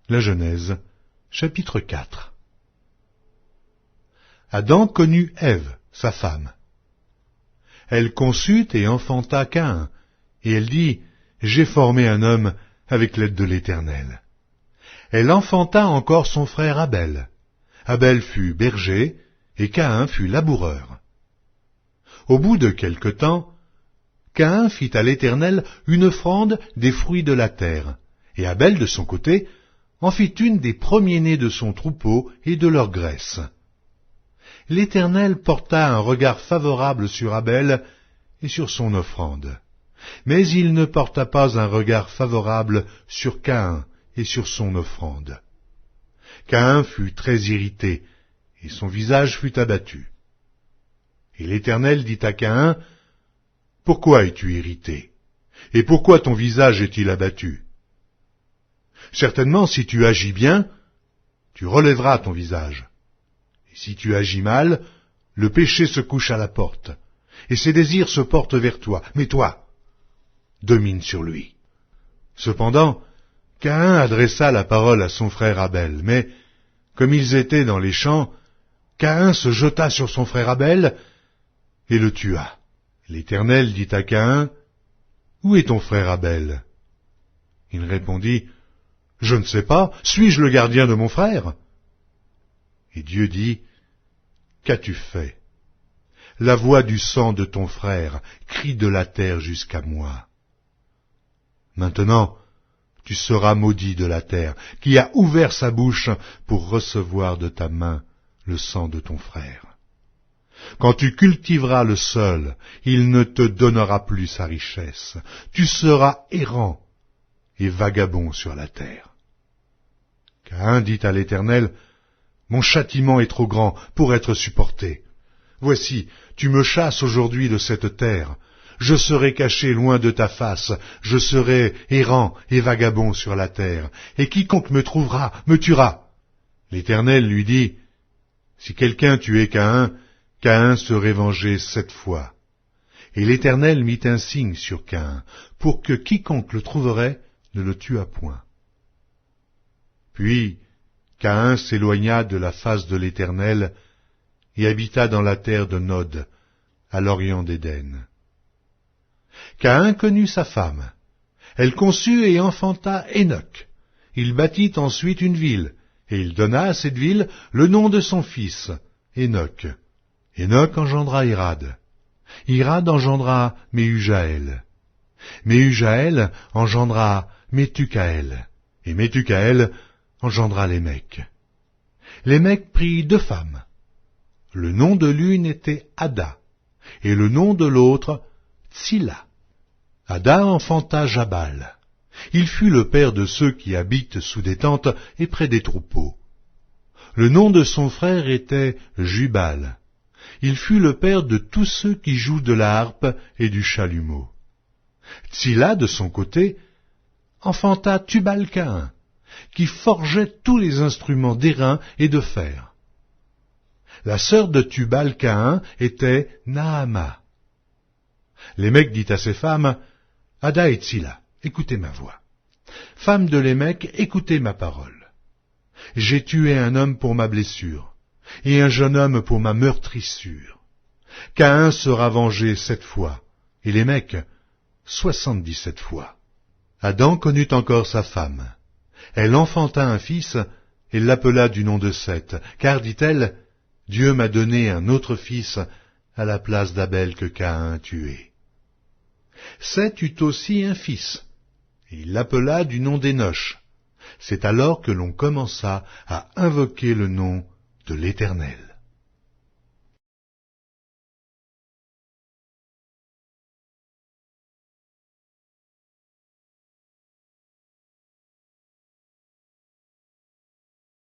La Genèse, chapitre 4. Adam connut Ève, sa femme. Elle conçut et enfanta Caïn, et elle dit, « J'ai formé un homme avec l'aide de l'Éternel. » Elle enfanta encore son frère Abel. Abel fut berger, et Caïn fut laboureur. Au bout de quelque temps, Caïn fit à l'Éternel une offrande des fruits de la terre, et Abel, de son côté, en fit une des premiers-nés de son troupeau et de leur graisse. L'Éternel porta un regard favorable sur Abel et sur son offrande, mais il ne porta pas un regard favorable sur Caïn et sur son offrande. Caïn fut très irrité, et son visage fut abattu. Et l'Éternel dit à Caïn, « Pourquoi es-tu irrité? Et pourquoi ton visage est-il abattu? Certainement, si tu agis bien, tu relèveras ton visage. Et si tu agis mal, le péché se couche à la porte, et ses désirs se portent vers toi. Mais toi, domine sur lui. » Cependant, Caïn adressa la parole à son frère Abel, mais, comme ils étaient dans les champs, Caïn se jeta sur son frère Abel et le tua. L'Éternel dit à Caïn, « Où est ton frère Abel? » Il répondit, « Je ne sais pas, suis-je le gardien de mon frère? » Et Dieu dit, « Qu'as-tu fait? La voix du sang de ton frère crie de la terre jusqu'à moi. Maintenant, tu seras maudit de la terre, qui a ouvert sa bouche pour recevoir de ta main le sang de ton frère. Quand tu cultiveras le sol, il ne te donnera plus sa richesse. Tu seras errant et vagabond sur la terre. » Caïn dit à l'Éternel, « Mon châtiment est trop grand pour être supporté. Voici, tu me chasses aujourd'hui de cette terre. Je serai caché loin de ta face, je serai errant et vagabond sur la terre, et quiconque me trouvera me tuera. » L'Éternel lui dit, « Si quelqu'un tuait Caïn, Caïn serait vengé 7 fois. » Et l'Éternel mit un signe sur Caïn, pour que quiconque le trouverait ne le tuât point. Puis Caïn s'éloigna de la face de l'Éternel et habita dans la terre de Nod, à l'orient d'Éden. Caïn connut sa femme. Elle conçut et enfanta Hénoc. Il bâtit ensuite une ville, et il donna à cette ville le nom de son fils, Hénoc. Hénoc engendra Irad. Irad engendra Méhujaël. Méhujaël engendra Métucaël. Et Métucaël engendra Lémec. Lémec prit 2 femmes. Le nom de l'une était Ada, et le nom de l'autre Tsilla. Ada enfanta Jabal. Il fut le père de ceux qui habitent sous des tentes et près des troupeaux. Le nom de son frère était Jubal. Il fut le père de tous ceux qui jouent de la harpe et du chalumeau. Tsilla, de son côté, enfanta Tubal-Caïn, qui forgeait tous les instruments d'airain et de fer. La sœur de Tubal-Caïn était Naama. Lémec dit à ses femmes, « Ada et Tsilla, écoutez ma voix. Femmes de Lémec, écoutez ma parole. J'ai tué un homme pour ma blessure, et un jeune homme pour ma meurtrissure. Caïn sera vengé 7 fois, et Lémec 77 fois. » Adam connut encore sa femme. Elle enfanta un fils, et l'appela du nom de Seth, car, dit-elle, « Dieu m'a donné un autre fils à la place d'Abel que Caïn a tué. » Seth eut aussi un fils, et il l'appela du nom d'Énoch. C'est alors que l'on commença à invoquer le nom de l'Éternel.